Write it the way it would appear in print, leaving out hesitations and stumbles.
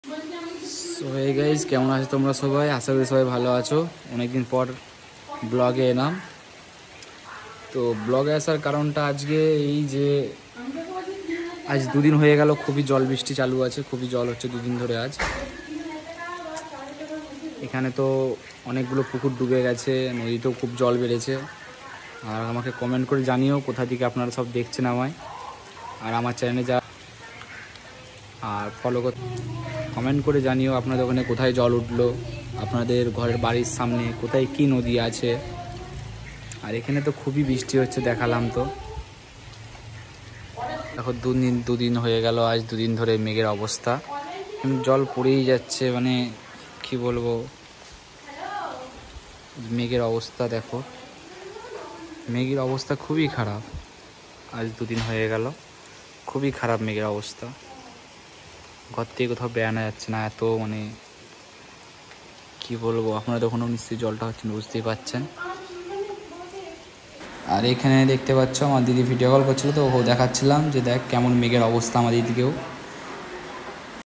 So hey guys, কেমন আছো তোমরা সবাই? আশা করি সবাই ভালো আছো। অনেকদিন পর ব্লগে এলাম। তো ব্লগে আসার কারণটা আজকে এই যে আজ দুদিন হয়ে গেল খুবই জল বৃষ্টি চালু আছে, খুবই জল হচ্ছে দুদিন ধরে। আজ এখানে তো অনেকগুলো পুকুর ডুবে গেছে, নদীতেও খুব জল বেড়েছে। আর আমাকে কমেন্ট করে জানিও কোথা থেকে আপনারা সব দেখছেন আমায়, আর আমার চ্যানেলে যা আর ফলো কমেন্ট করে জানিও আপনাদের ওখানে কোথায় জল উঠলো, আপনাদের ঘরের বাড়ির সামনে কোথায় কি নদী আছে। আর এখানে তো খুবই বৃষ্টি হচ্ছে, দেখালাম তো। এখন দুদিন হয়ে গেল, আজ দুদিন ধরে মেঘের অবস্থা, জল পড়েই যাচ্ছে, মানে কি বলবো, মেঘের অবস্থা দেখো, মেঘের অবস্থা খুবই খারাপ। আজ দুদিন হয়ে গেল, খুবই খারাপ মেঘের অবস্থা। ঘর থেকে কোথাও বেড়ানো যাচ্ছে না, এত মানে কি বলবো। আপনারা তখনও নিশ্চয়ই জলটা হচ্ছেন, বুঝতেই পারছেন। আর এখানে দেখতে পাচ্ছ আমার দিদি ভিডিও কল করছিল, তো ও দেখাচ্ছিলাম যে দেখ কেমন মেঘের অবস্থা আমার দিদিকেও।